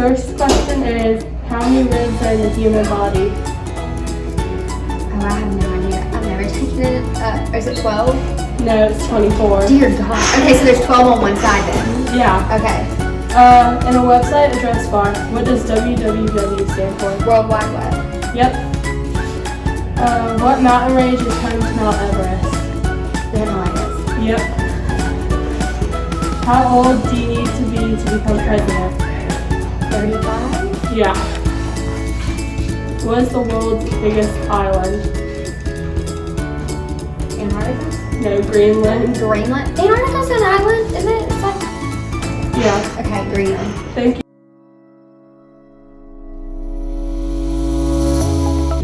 First question is, how many ribs are in the human body? Oh, I have no idea. I've never taken it. Is it 12? No, it's 24. Dear God. Okay, so there's 12 on one side then. Yeah. Okay. In a website address bar, what does www stand for? World Wide Web. Yep. What mountain range is home to Mount Everest? The Himalayas. Yep. How old do you need to be to become president? 35? Yeah. What is the world's biggest island? Antarctica? No, Greenland. Greenland? Antarctica's an island, isn't it? It's like... Yeah. Okay, Greenland. Thank you.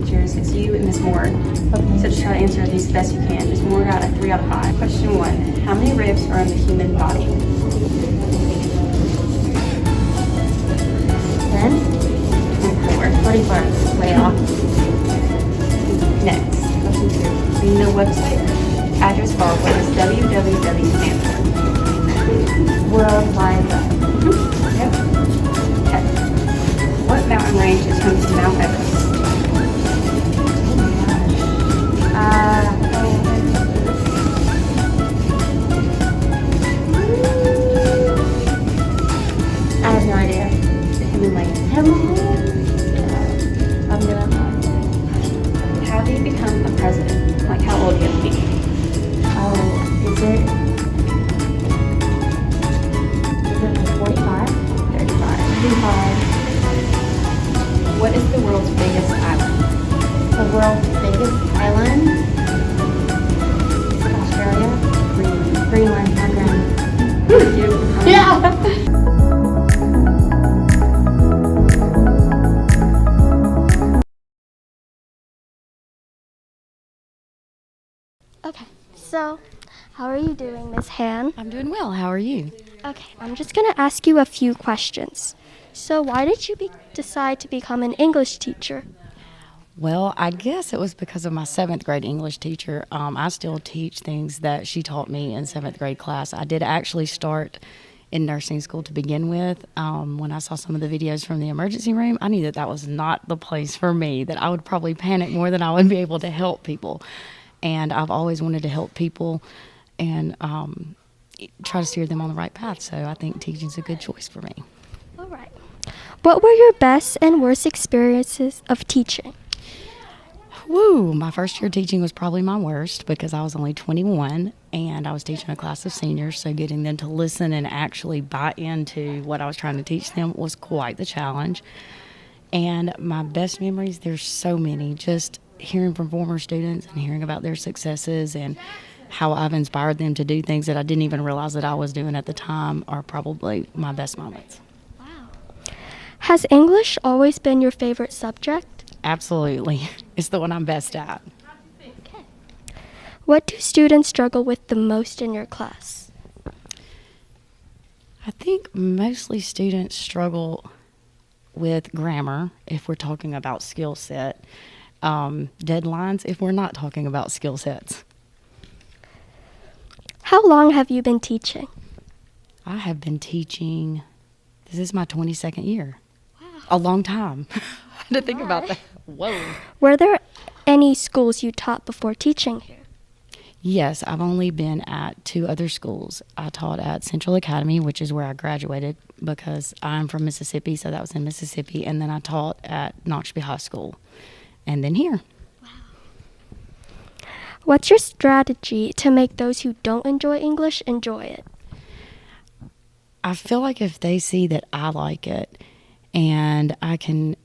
Teachers, it's you and Miss Moore. So just try to answer these the best you can. Miss Moore got a 3 out of 5. Question 1. How many ribs are in the human body? 10? 24. 24. It's way off. Next. Question 2. In the website address bar, what does www stand for? World Wide Web. Yep. Okay. What mountain range is home to Mount Everest? I have no idea. The Himalayas. I'm doing that. How do you become a president? Like, how old do you have to be? Oh, is it 45? 35. 35. What is the world's biggest island? The world's biggest island? Is it Australia? Greenland. Greenland. I'm Greenland. Thank you. Yeah! Okay, so how are you doing, Miss Han? I'm doing well. How are you? Okay, I'm just going to ask you a few questions. So why did you decide to become an English teacher? Well, I guess it was because of my 7th grade English teacher. I still teach things that she taught me in 7th grade class. I did actually start in nursing school to begin with. When I saw some of the videos from the emergency room, I knew that that was not the place for me, that I would probably panic more than I would be able to help people. And I've always wanted to help people and try to steer them on the right path. So I think teaching's a good choice for me. All right. What were your best and worst experiences of teaching? Woo! My first year teaching was probably my worst because I was only 21 and I was teaching a class of seniors, so getting them to listen and actually buy into what I was trying to teach them was quite the challenge. And my best memories, there's so many, just hearing from former students and hearing about their successes and how I've inspired them to do things that I didn't even realize that I was doing at the time are probably my best moments. Wow. Has English always been your favorite subject? Absolutely. It's the one I'm best at. Okay. What do students struggle with the most in your class? I think mostly students struggle with grammar if we're talking about skill set, deadlines if we're not talking about skill sets. How long have you been teaching? I have been teaching, this is my 22nd year. Wow. A long time. I had to think about that. Whoa. Were there any schools you taught before teaching here? Yes, I've only been at 2 other schools. I taught at Central Academy, which is where I graduated because I'm from Mississippi, so that was in Mississippi. And then I taught at Knoxville High School. And then here. Wow. What's your strategy to make those who don't enjoy English enjoy it? I feel like if they see that I like it and I can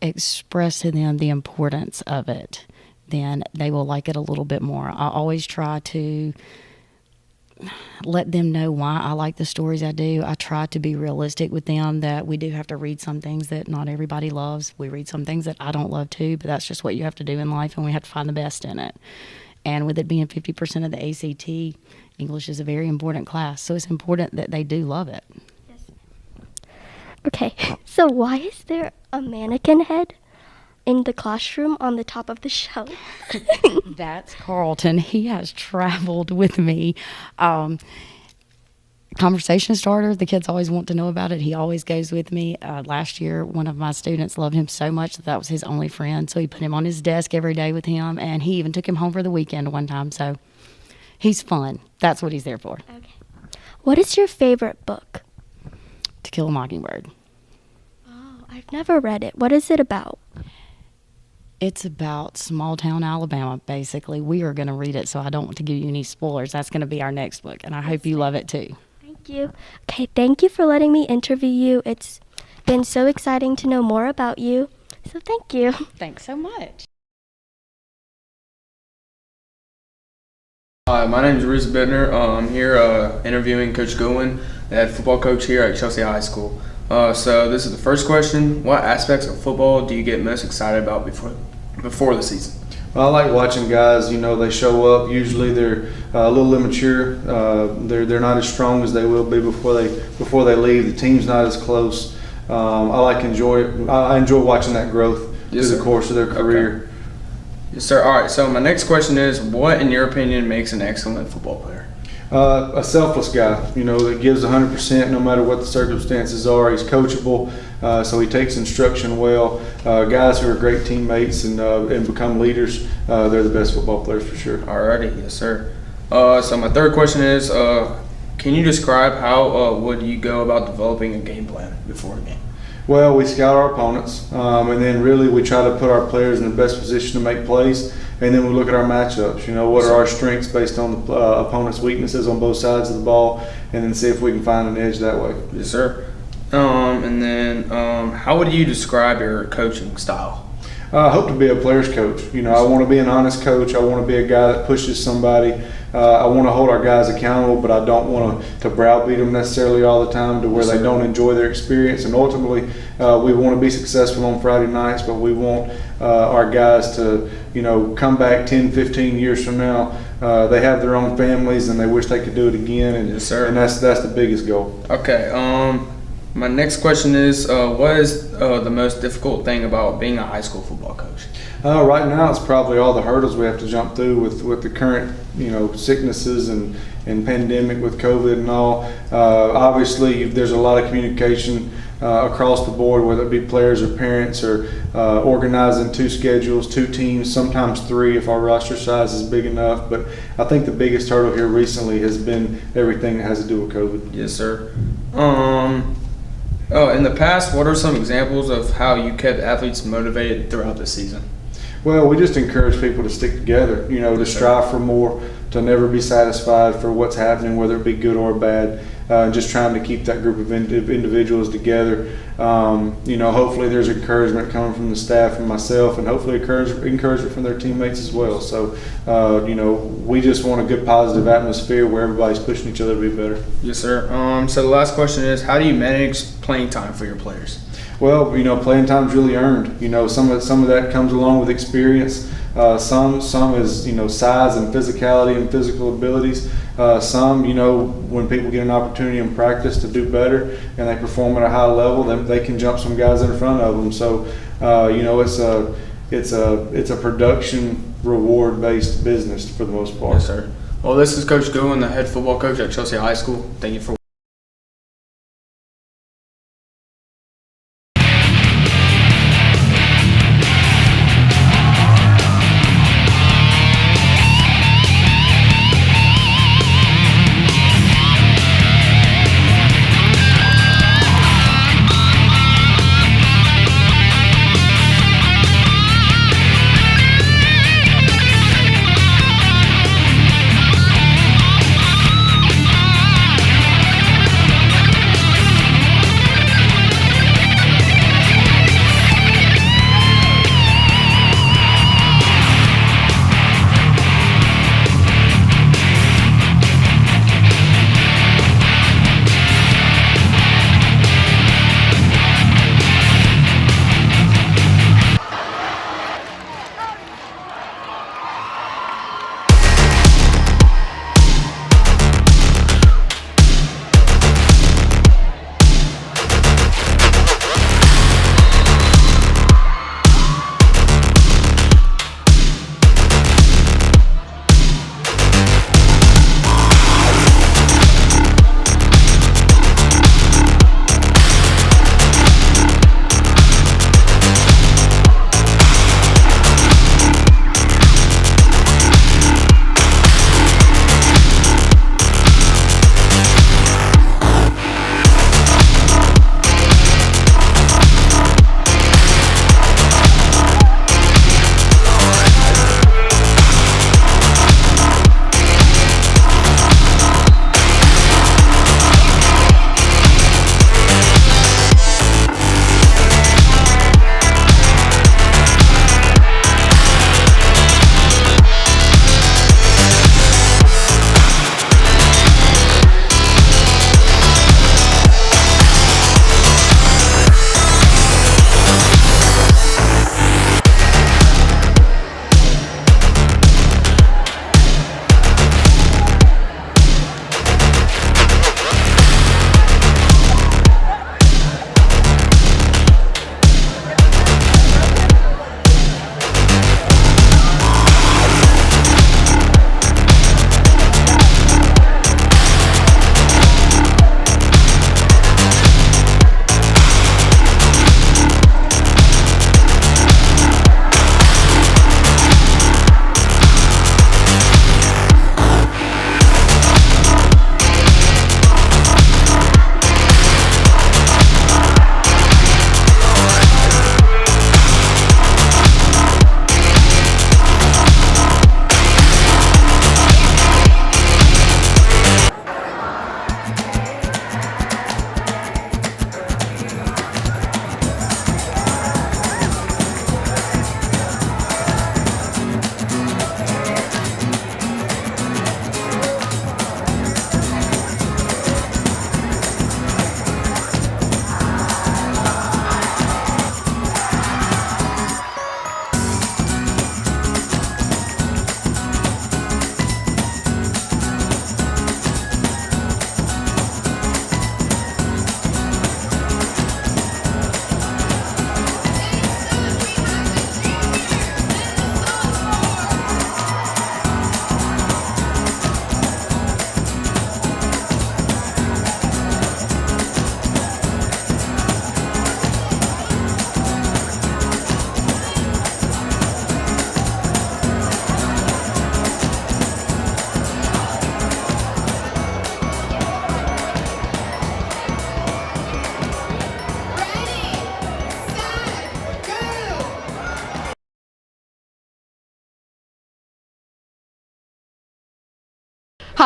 express to them the importance of it, then they will like it a little bit more. I always try to let them know why I like the stories I do. I try to be realistic with them that we do have to read some things that not everybody loves. We read some things that I don't love too, but that's just what you have to do in life, and we have to find the best in it. And with it being 50% of the ACT, English is a very important class, so it's important that they do love it. Yes. Okay, so why is there a mannequin head in the classroom on the top of the shelf? That's Carlton. He has traveled with me conversation starter. The kids always want to know about it. He always goes with me. Last year, one of my students loved him so much that was his only friend. So he put him on his desk every day with him, and he even took him home for the weekend one time. So he's fun. That's what he's there for. Okay. What is your favorite book? To Kill a Mockingbird. Oh, I've never read it. What is it about? It's about small town Alabama, basically. We are going to read it, so I don't want to give you any spoilers. That's going to be our next book, and I hope you love it too. Thank you. Okay, thank you for letting me interview you. It's been so exciting to know more about you. So thank you. Thanks so much. Hi, my name is Reese Bittner. I'm here interviewing Coach Goodwin, the head football coach here at Chelsea High School. So this is the first question. What aspects of football do you get most excited about before the season? Well, I like watching guys. They show up. Usually they're a little immature. They're not as strong as they will be before they leave. The team's not as close. I enjoy watching that growth through the course of their career. Okay. Yes, sir. All right. So my next question is, what, in your opinion, makes an excellent football player? A selfless guy, that gives 100% no matter what the circumstances are. He's coachable, so he takes instruction well. Guys who are great teammates and become leaders, they're the best football players for sure. Alrighty, yes, sir. So my third question is, can you describe how would you go about developing a game plan before a game? Well, we scout our opponents, and then really we try to put our players in the best position to make plays, and then we look at our matchups. What are our strengths based on the opponent's weaknesses on both sides of the ball, and then see if we can find an edge that way. Yes, sir. And then how would you describe your coaching style? I hope to be a player's coach. I want to be an honest coach. I want to be a guy that pushes somebody. I want to hold our guys accountable, but I don't want to browbeat them necessarily all the time to where they don't enjoy their experience. And ultimately, we want to be successful on Friday nights, but we want our guys to, come back 10, 15 years from now. They have their own families and they wish they could do it again. And, yes, sir. And that's the biggest goal. Okay. My next question is, what is the most difficult thing about being a high school football coach? Right now, it's probably all the hurdles we have to jump through with the current, sicknesses and pandemic with COVID and all. Obviously, there's a lot of communication across the board, whether it be players or parents, or organizing 2 schedules, 2 teams, sometimes 3 if our roster size is big enough. But I think the biggest hurdle here recently has been everything that has to do with COVID. Yes, sir. In the past, what are some examples of how you kept athletes motivated throughout the season? Well, we just encourage people to stick together, to strive for more, to never be satisfied for what's happening, whether it be good or bad, just trying to keep that group of individuals together. Hopefully there's encouragement coming from the staff and myself, and hopefully encouragement from their teammates as well. So, we just want a good positive atmosphere where everybody's pushing each other to be better. Yes, sir. So the last question is, how do you manage playing time for your players? Well, playing time's really earned. Some of that comes along with experience. Some is size and physicality and physical abilities. Some when people get an opportunity in practice to do better and they perform at a high level, then they can jump some guys in front of them. So it's a production reward based business for the most part. Yes, sir. Well, this is Coach Goodwin, the head football coach at Chelsea High School. Thank you for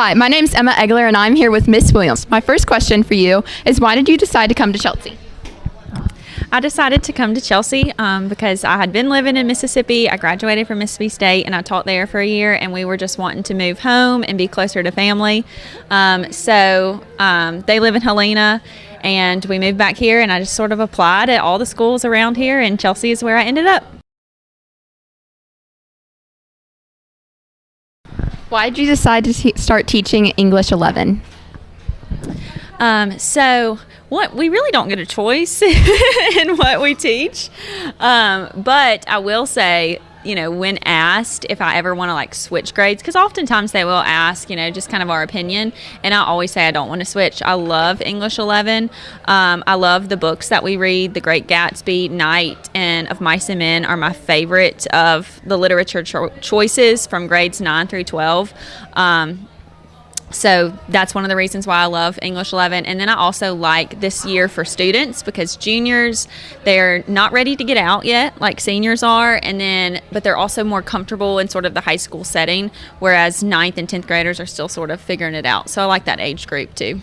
Hi, my name's Emma Egler, and I'm here with Miss Williams. My first question for you is, why did you decide to come to Chelsea? I decided to come to Chelsea because I had been living in Mississippi. I graduated from Mississippi State and I taught there for a year, and we were just wanting to move home and be closer to family. So they live in Helena, and we moved back here, and I just sort of applied at all the schools around here, and Chelsea is where I ended up. Why did you decide to start teaching English 11? We really don't get a choice in what we teach. But I will say, when asked if I ever want to like switch grades, because oftentimes they will ask, just kind of our opinion. And I always say I don't want to switch. I love English 11. I love the books that we read. The Great Gatsby, Night, and Of Mice and Men are my favorite of the literature choices from grades 9 through 12. So that's one of the reasons why I love English 11. And then I also like this year for students, because juniors, they're not ready to get out yet like seniors are, but they're also more comfortable in sort of the high school setting, whereas 9th and 10th graders are still sort of figuring it out. So I like that age group too.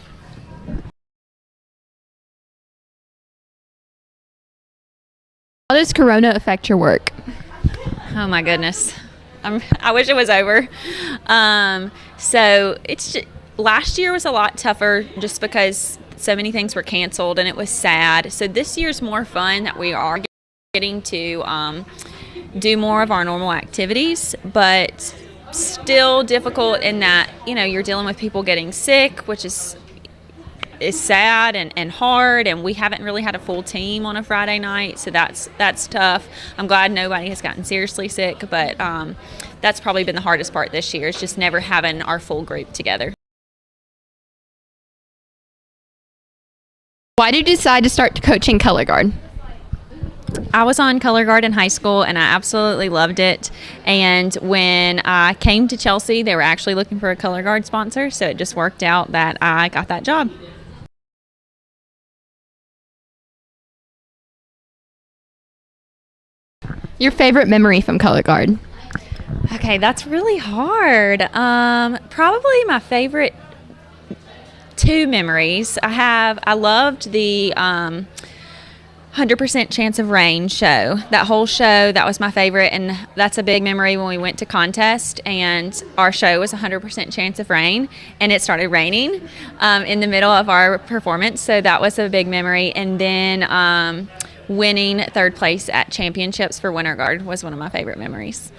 How does Corona affect your work? Oh my goodness. I wish it was over. So last year was a lot tougher just because so many things were canceled and it was sad. So this year's more fun that we are getting to do more of our normal activities, but still difficult in that, you're dealing with people getting sick, which is sad and hard, and we haven't really had a full team on a Friday night, so that's tough. I'm glad nobody has gotten seriously sick, but that's probably been the hardest part this year, is just never having our full group together. Why did you decide to start coaching color guard? I was on color guard in high school and I absolutely loved it, and when I came to Chelsea they were actually looking for a color guard sponsor, so it just worked out that I got that job. Your favorite memory from color guard? Okay, that's really hard. Probably my favorite two memories. I loved the 100% Chance of Rain show. That whole show, that was my favorite, and that's a big memory when we went to contest and our show was 100% Chance of Rain, and it started raining in the middle of our performance, so that was a big memory. And then winning third place at championships for Winter Guard was one of my favorite memories.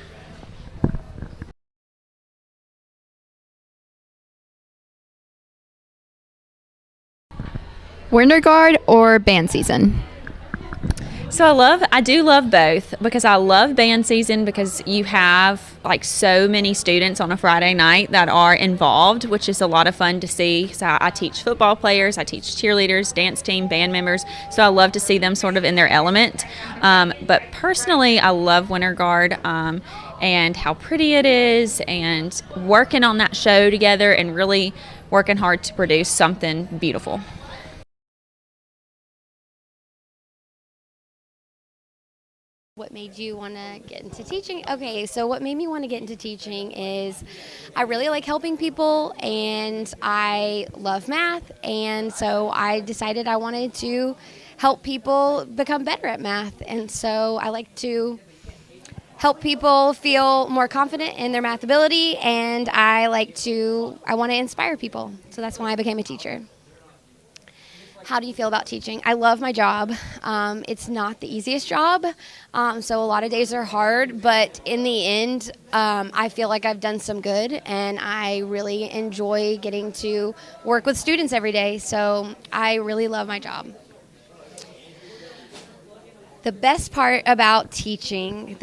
Winter guard or band season? So I do love both, because I love band season because you have like so many students on a Friday night that are involved, which is a lot of fun to see. So I teach football players, I teach cheerleaders, dance team, band members, so I love to see them sort of in their element. But personally, I love Winter Guard and how pretty it is, and working on that show together and really working hard to produce something beautiful. What made you want to get into teaching? Okay, so what made me want to get into teaching is I really like helping people and I love math, and so I decided I wanted to help people become better at math, and so I like to help people feel more confident in their math ability, and I want to inspire people, so that's why I became a teacher. How do you feel about teaching? I love my job. It's not the easiest job, so a lot of days are hard, but in the end, I feel like I've done some good, and I really enjoy getting to work with students every day, so I really love my job. The best part about teaching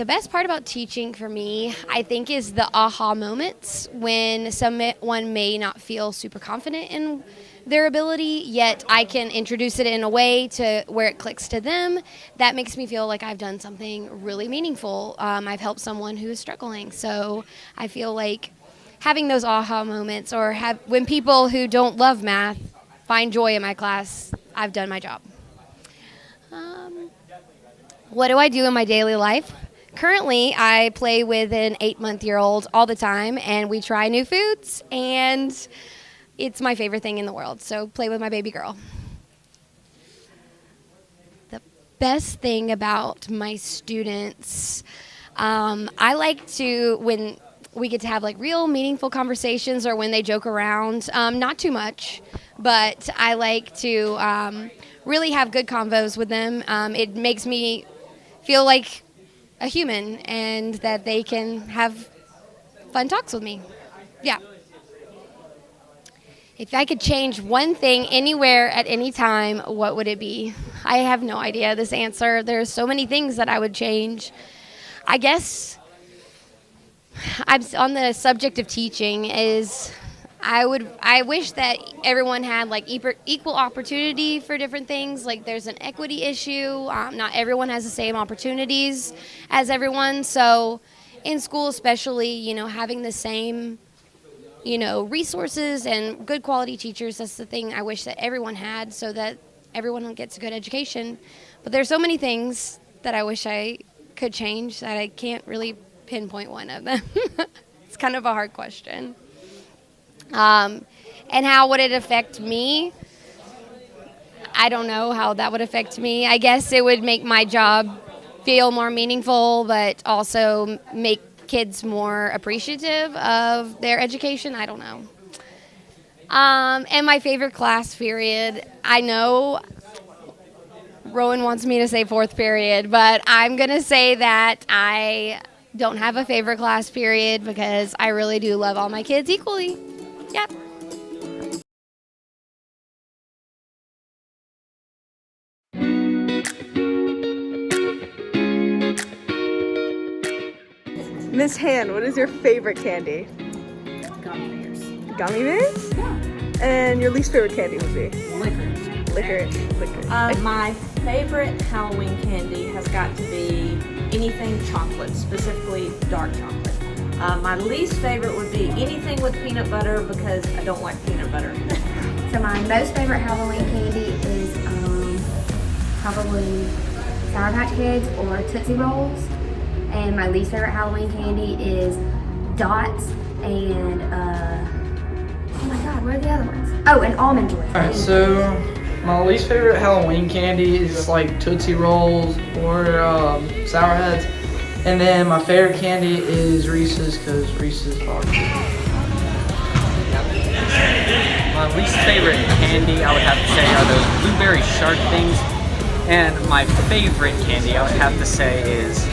for me, I think, is the aha moments when someone may not feel super confident in their ability, yet I can introduce it in a way to where it clicks to them. That makes me feel like I've done something really meaningful. I've helped someone who is struggling. So I feel like having those aha moments, or when people who don't love math find joy in my class, I've done my job. What do I do in my daily life? currently I play with an 8-month-old all the time, and we try new foods, and it's my favorite thing in the world. So play with my baby girl. The best thing about my students, I like to, when we get to have like real meaningful conversations or when they joke around, not too much, but I like to really have good convos with them. It makes me feel like a human and that they can have fun talks with me. Yeah. If I could change one thing anywhere at any time, what would it be? I have no idea this answer. There's so many things that I would change. I guess I'm on the subject of teaching is I wish that everyone had like equal opportunity for different things. Like there's an equity issue. Not everyone has the same opportunities as everyone. So in school especially, you know, having the same, you know, resources and good quality teachers, that's the thing I wish that everyone had so that everyone gets a good education. But there's so many things that I wish I could change that I can't really pinpoint one of them. It's kind of a hard question. And how would it affect me? I don't know how that would affect me. I guess it would make my job feel more meaningful, but also make kids more appreciative of their education. I don't know. And my favorite class period, I know Rowan wants me to say fourth period, but I'm going to say that I don't have a favorite class period because I really do love all my kids equally. Yep. Miss Han, what is your favorite candy? Gummy bears. Gummy bears? Yeah. And your least favorite candy would be? Licorice. Licorice. My favorite Halloween candy has got to be anything chocolate, specifically dark chocolate. My least favorite would be anything with peanut butter because I don't like peanut butter. So my most favorite Halloween candy is probably Sour Patch Kids or Tootsie Rolls. And my least favorite Halloween candy is Dots and, oh my God, what are the other ones? Oh, and Almond Joy. Alright, so my least favorite Halloween candy is like Tootsie Rolls or Sour Heads. And then my favorite candy is Reese's because Reese's are good. My least favorite candy I would have to say are those blueberry shark things. And my favorite candy I would have to say is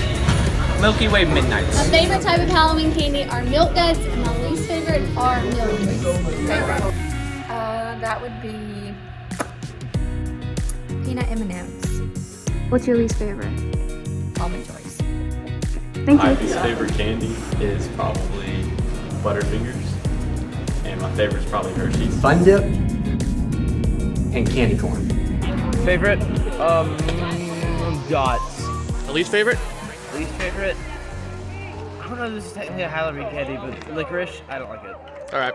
Milky Way Midnights. My favorite type of Halloween candy are Milk Duds, and my least favorite are Milk Duds. That would be peanut M&Ms. What's your least favorite? Almond Joys. Thank you. My least favorite candy is probably Butterfingers, and my favorite is probably Hershey's. Fun Dip and candy corn. Favorite? Dots. Least favorite? Least favorite? I don't know if this is technically a Halloween candy, but licorice, I don't like it. All right.